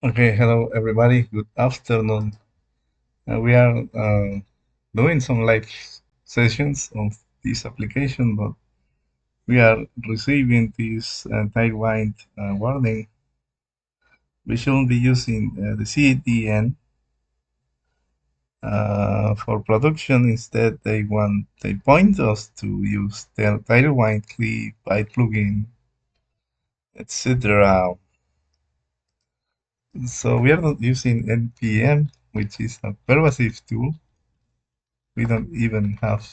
Okay, hello everybody. Good afternoon. We are doing some live sessions of this application, but we are receiving this Tailwind warning. We shouldn't be using the CDN for production. Instead, they point us to use the Tailwind clip, byte plugin, etc. So we are not using NPM, which is a pervasive tool. We don't even have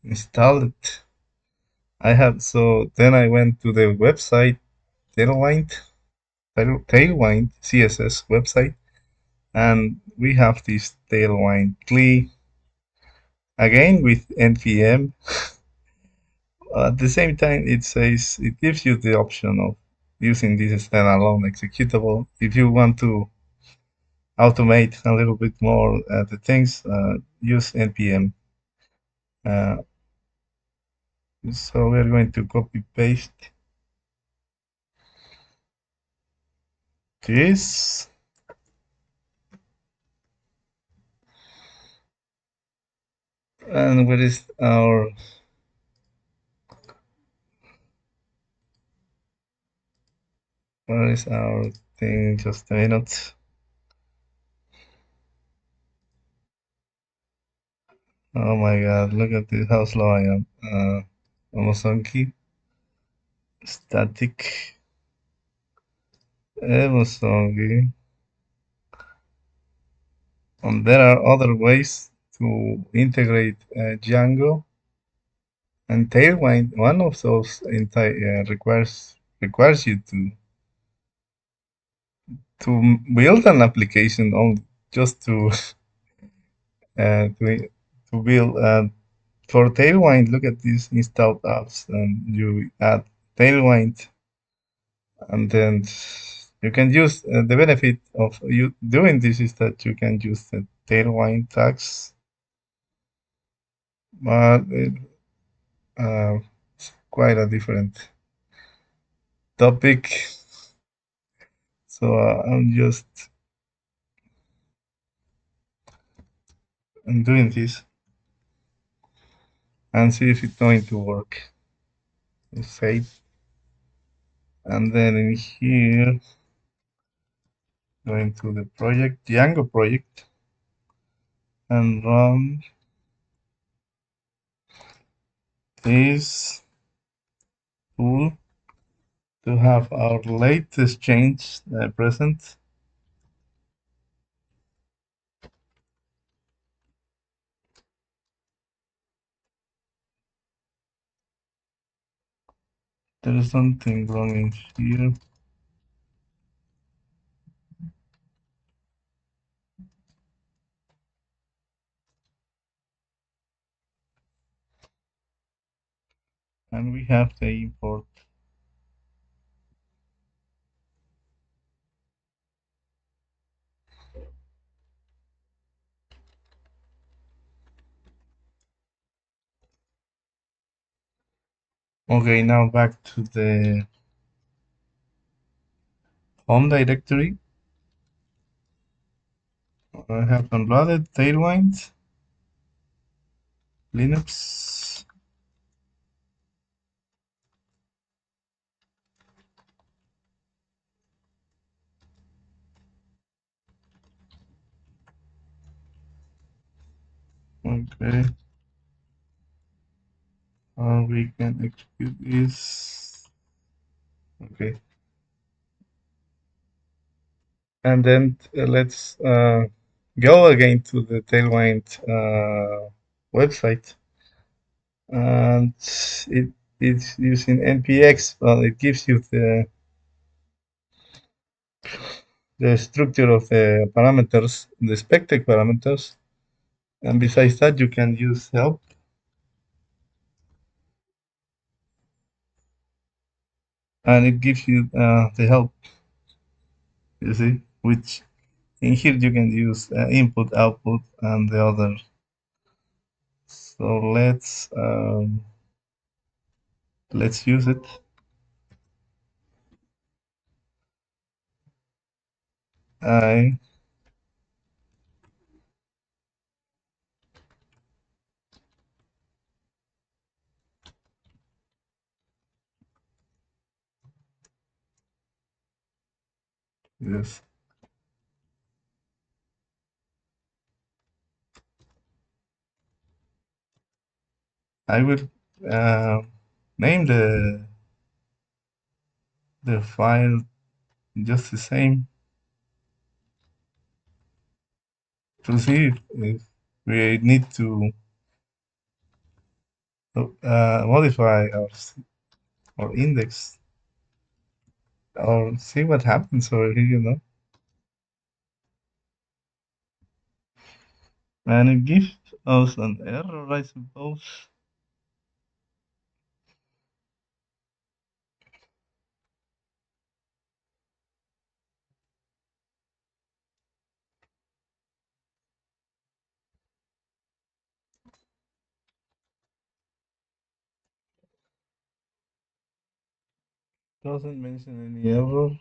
installed. I have so then I went to the website Tailwind Tailwind CSS website, and we have this Tailwind CLI again with npm. At the same time, it gives you the option of using this standalone executable if you want to automate a little bit more the things. Use npm. Uh, so we're going to copy paste this. And where is our thing? Just a minute. Oh my god, look at this, how slow I am. Amazonki, static, Amazonki. And there are other ways to integrate Django and Tailwind. One of those requires you to build an application on just uh, to to build for Tailwind. Look at these installed apps, and you add Tailwind, and then you can use the benefit of you doing this is that you can use the Tailwind tags, but it's quite a different topic. So I'm doing this and see if it's going to work. Save, and then in here, going to the project, Django project, and run this tool to have our latest change present. There is something wrong in here. And we have the import. Okay, now back to the home directory. I have downloaded Tailwind, Linux. Okay, we can execute this. Okay, and then let's go again to the Tailwind website, and it's using npx. Well, it gives you the structure of the parameters, the spectec parameters, and besides that, you can use help, and it gives you the help. You see, which in here you can use input, output, and the other. So let's use it. I yes, I will uh, name the file just the same to see if we need to modify our index or see what happens over here. And it gives us an error, I suppose. Doesn't mention any error.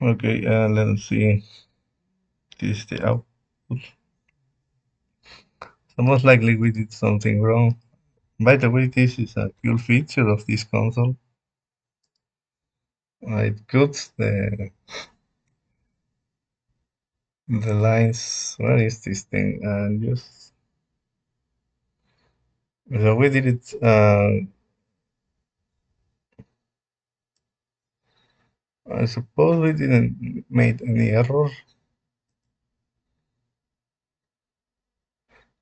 Okay, let's see. This is the output. So most likely we did something wrong. By the way, this is a cool feature of this console. It cuts the lines. Where is this thing? And just so we did it. I suppose we didn't made any error.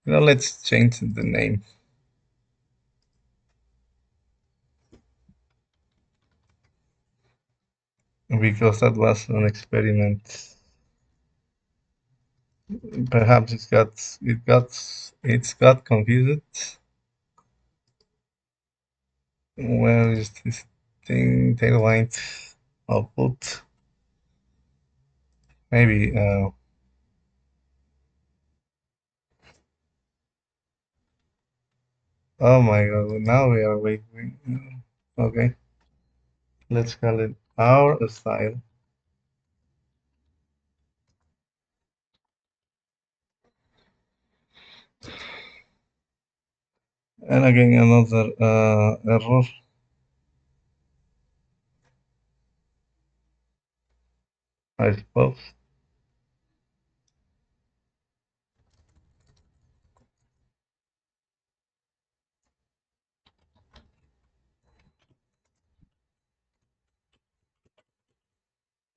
Let's change the name because that was an experiment. Perhaps it's got confused. Where is this thing? Tailwind output. Maybe. Oh my God! Now we are waiting. Okay, let's call it our style. And again, another error. I suppose.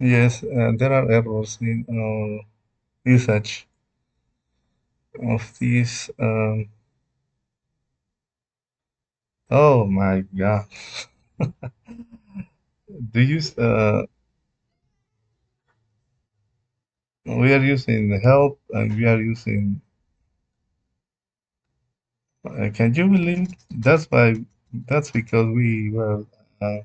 Yes, there are errors in our usage of these. Oh my God! Do you? We are using help, and we are using. Can you believe it? That's why. That's because we were. Uh,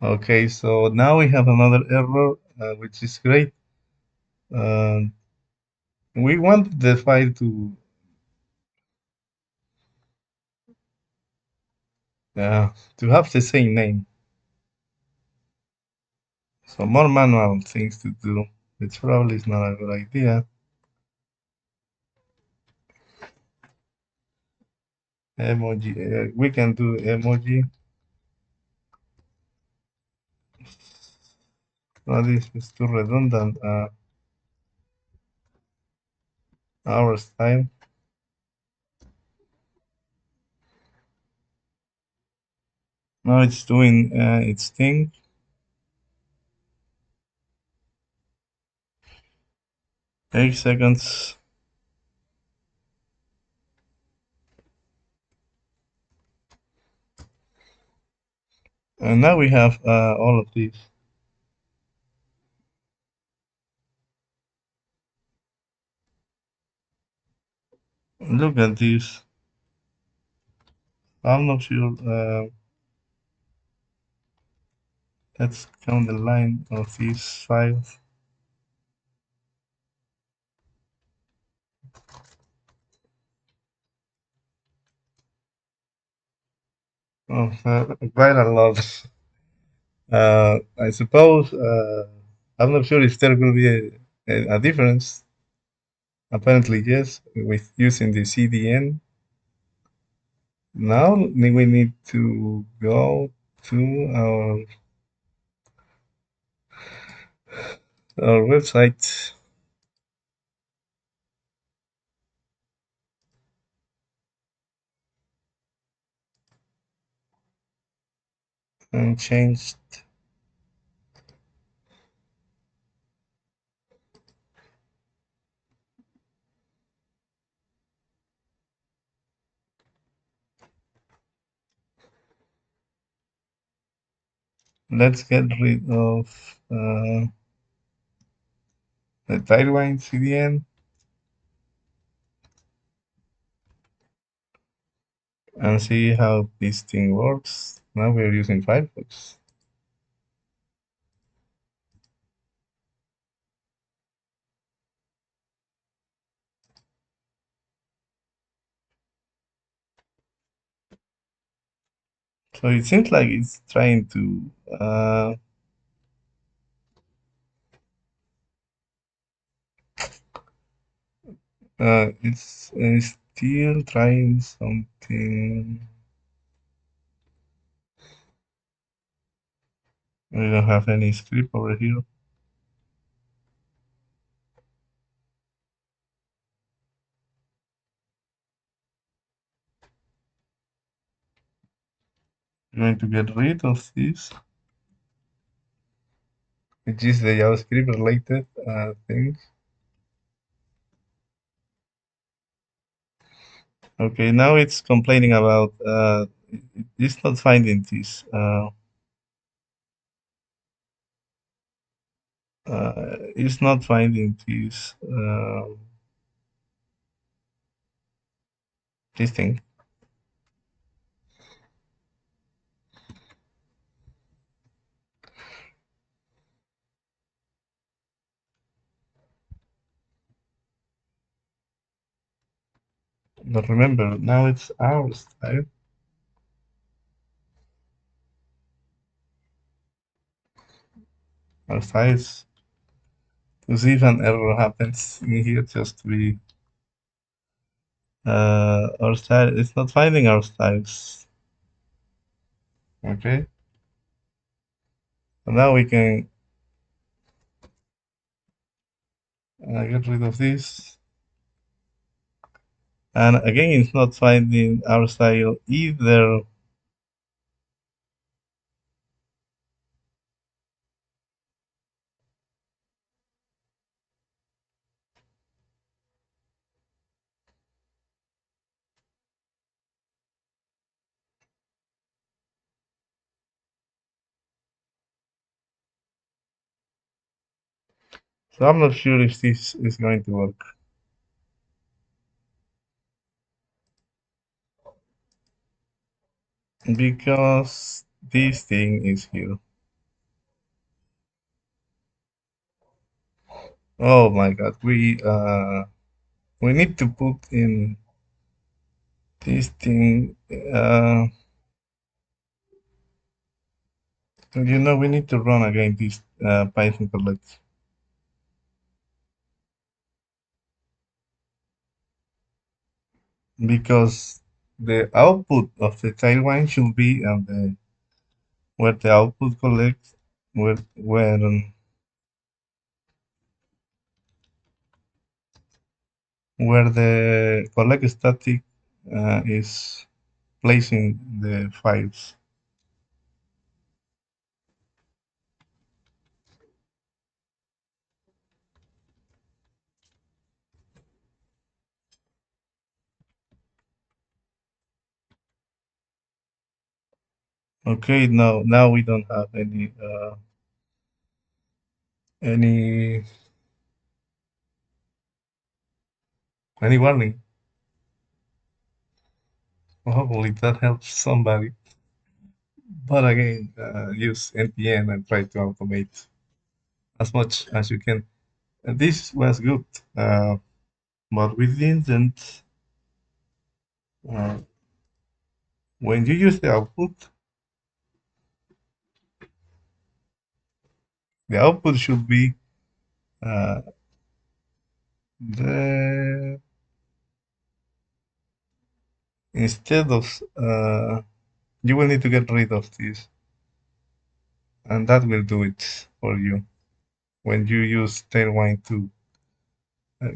okay, so now we have another error, which is great. Um, we want the file to have the same name. So more manual things to do, which probably is not a good idea. Emoji, we can do emoji. No, this is too redundant. Our style. Now it's doing its thing. 8 seconds. And now we have all of these. Look at this. I'm not sure. Let's count the line of these files. Oh, quite a lot. I suppose. I'm not sure if there will be a difference. Apparently, yes, with using the CDN. Now we need to go to our website and change. Let's get rid of the Tailwind CDN and see how this thing works. Now we're using Firefox. So it seems like it's trying to it's still trying something. We don't have any script over here. We're going to get rid of this, which is the JavaScript related thing. Okay, now it's complaining about it's not finding this. It's not finding this thing. But remember, now it's our style. Our style is to see if an error happens in here, just to be our style. It's not finding our styles. Okay, so now we can get rid of this. And again, it's not finding our style either. So I'm not sure if this is going to work because this thing is here. Oh my God, we need to put in this thing. We need to run again this Python collect because the output of the Tailwind should be on the where the output collects where the collect static is placing the files. Okay, now we don't have any any warning. Hopefully that helps somebody. But again, use NPM and try to automate as much as you can. And this was good, but we didn't. Uh, when you use the output should be uh, the instead of you will need to get rid of this, and that will do it for you when you use Tailwind to uh,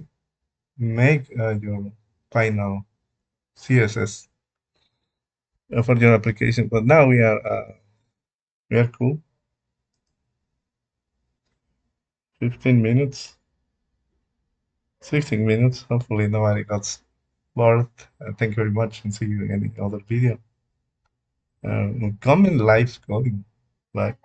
make your final CSS for your application. But now we are cool. 15 minutes, 16 minutes. Hopefully nobody got bored. Thank you very much, and see you in any other video. Comment live coding. Bye.